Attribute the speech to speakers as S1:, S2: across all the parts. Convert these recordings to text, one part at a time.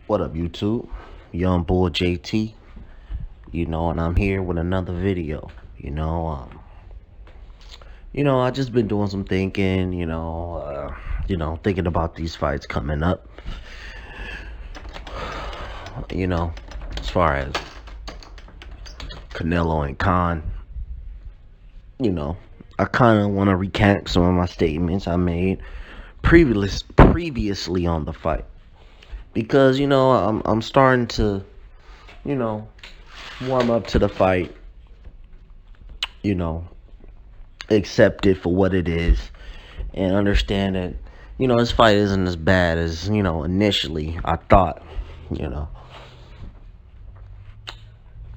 S1: What up, YouTube? Young Bull JT, and I'm here with another video. I just been doing some thinking, thinking about these fights coming up. You know, as far as Canelo and Khan, you know, I kind of want to recant some of my statements I made previously on the fight because I'm starting to you know warm up to the fight. You know, accept it for what it is and understand that this fight isn't as bad as initially I thought. You know,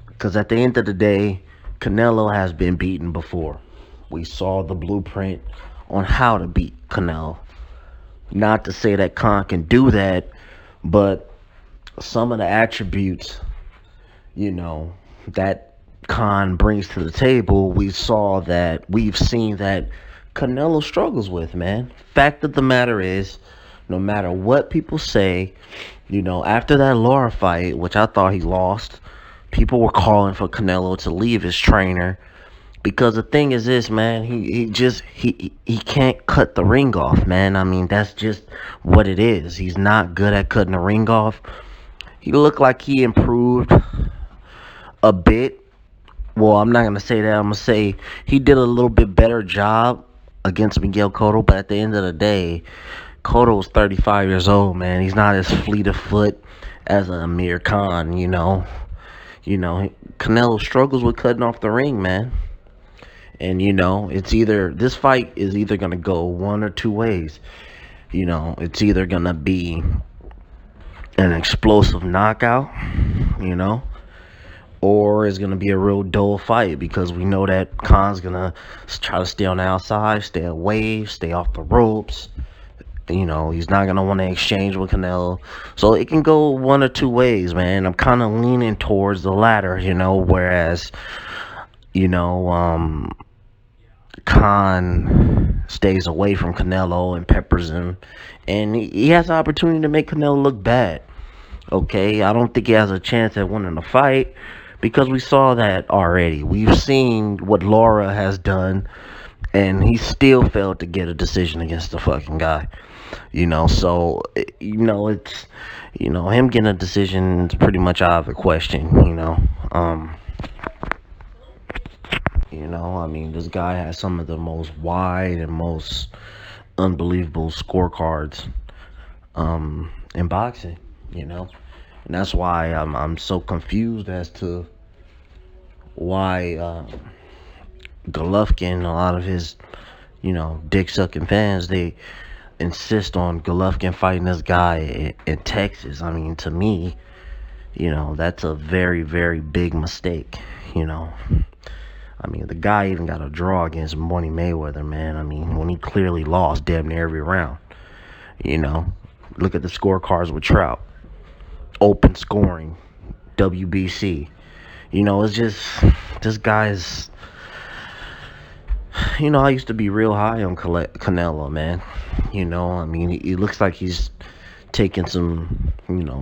S1: because at the end of the day, Canelo has been beaten before. We saw the blueprint on how to beat Canelo. Not to say that Khan can do that, but some of the attributes, that Khan brings to the table, we've seen that Canelo struggles with, man. Fact of the matter is, no matter what people say, after that Laura fight, which I thought he lost, people were calling for Canelo to leave his trainer because the thing is this, man, he can't cut the ring off, man. I mean, that's just what it is. He's not good at cutting the ring off. He looked like he improved a bit. Well, I'm not gonna say that. I'm gonna say he did a little bit better job against Miguel Cotto, but at the end of the day, Cotto's 35 years old, man. He's not as fleet of foot as a Amir Khan, Canelo struggles with cutting off the ring, man. And this fight is either gonna go one or two ways. It's either gonna be an explosive knockout, you know, or it's gonna be a real dull fight because we know that Khan's gonna try to stay on the outside, stay away, stay off the ropes. He's not gonna want to exchange with Canelo, so it can go one or two ways, man. I'm kind of leaning towards the latter, whereas Khan stays away from Canelo and peppers him, and he has the opportunity to make Canelo look bad. Okay, I don't think he has a chance at winning the fight because we saw that already. We've seen what Laura has done, and he still failed to get a decision against the fucking guy. So it's him getting a decision is pretty much out of the question. I mean, this guy has some of the most wide and most unbelievable scorecards in boxing, and that's why I'm so confused as to why Golovkin, a lot of his, dick sucking fans, they insist on Golovkin fighting this guy in Texas. I mean, to me, that's a very, very big mistake, I mean, the guy even got a draw against Money Mayweather, man. I mean, when he clearly lost damn near every round. Look at the scorecards with Trout. Open scoring. WBC. It's just, this guy's, I used to be real high on Canelo, man. I mean, it looks like he's taking some,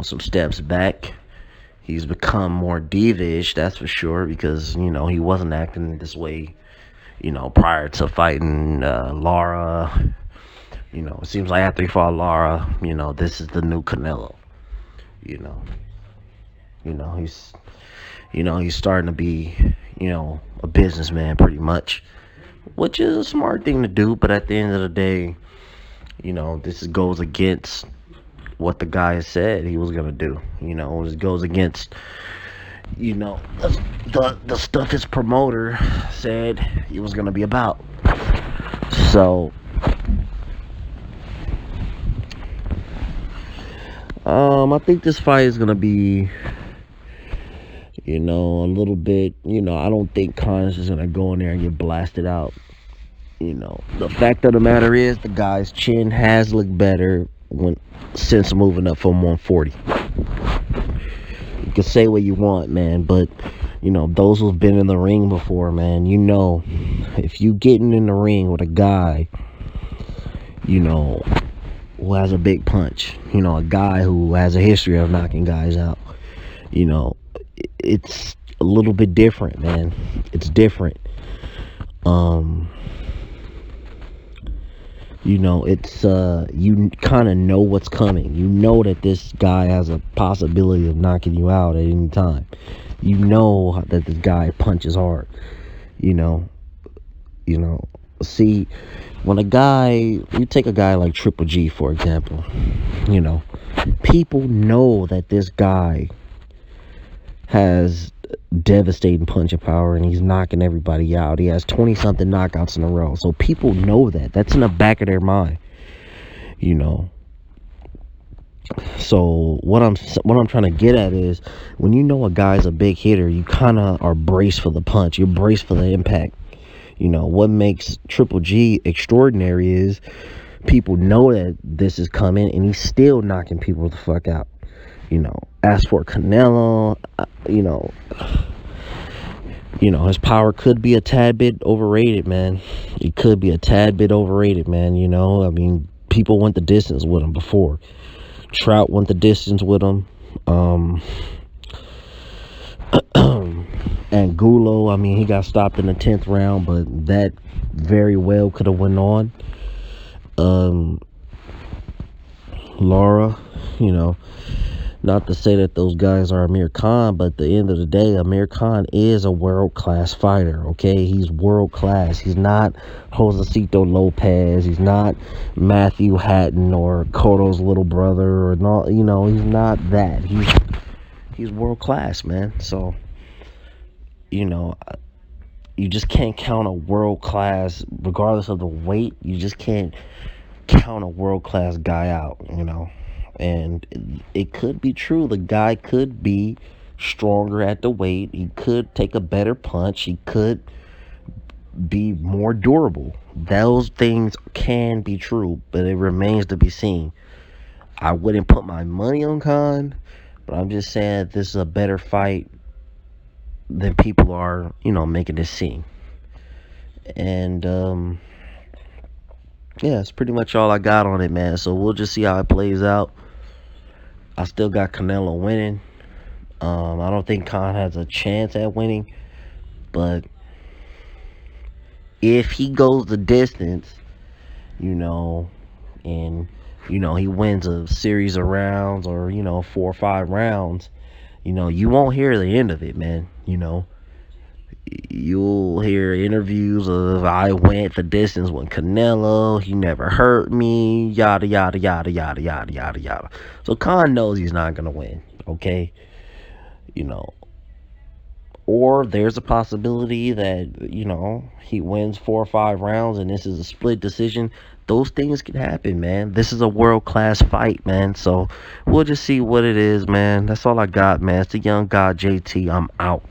S1: some steps back. He's become more diva-ish, that's for sure, because, he wasn't acting this way, prior to fighting Lara. It seems like after he fought Lara, this is the new Canelo. He's, he's starting to be, a businessman pretty much, which is a smart thing to do, but at the end of the day, this goes against what the guy said he was gonna do. It goes against the stuff his promoter said he was gonna be about. So I think this fight is gonna be a little bit, I don't think Khan's just gonna go in there and get blasted out. The fact of the matter is the guy's chin has looked better since moving up from 140. You can say what you want, man, but those who've been in the ring before, man, if you getting in the ring with a guy, who has a big punch. A guy who has a history of knocking guys out. You know, it's a little bit different, man. It's different. Um, it's you kind of know what's coming. You know that this guy has a possibility of knocking you out at any time. You know that this guy punches hard. You know, see, when you take a guy like Triple G, for example, people know that this guy has devastating punching power and he's knocking everybody out. He has 20 something knockouts in a row. So people know that. That's in the back of their mind. So what I'm trying to get at is, when you know a guy's a big hitter, you kind of are braced for the punch. You're braced for the impact. What makes Triple G extraordinary is people know that this is coming and he's still knocking people the fuck out. As for Canelo, his power could be a tad bit overrated, man. It could be a tad bit overrated, man. I mean, people went the distance with him before. Trout went the distance with him. And Gulo, I mean, he got stopped in the 10th round, but that very well could have went on. Lara, not to say that those guys are Amir Khan, but at the end of the day, Amir Khan is a world-class fighter, okay? He's world-class. He's not Josecito Lopez. He's not Matthew Hatton or Cotto's little brother, or not. He's not that. He's world-class, man. So, you just can't count a world-class, regardless of the weight, you just can't count a world-class guy out, And it could be true. The guy could be stronger at the weight. He could take a better punch. He could be more durable. Those things can be true, but it remains to be seen. I wouldn't put my money on Khan, but I'm just saying that this is a better fight than people are, making it seem. And, yeah, that's pretty much all I got on it, man. So we'll just see how it plays out. I still got Canelo winning. I don't think Khan has a chance at winning, but if he goes the distance, and he wins a series of rounds, or 4 or 5 rounds, you won't hear the end of it, man. You'll hear interviews of, I went the distance with Canelo, he never hurt me, yada yada yada yada yada yada yada. So Khan knows he's not gonna win, okay? Or there's a possibility that he wins 4 or 5 rounds and this is a split decision. Those things can happen, man. This is a world-class fight, man. So we'll just see what it is, man. That's all I got, man. It's the young god JT. I'm out.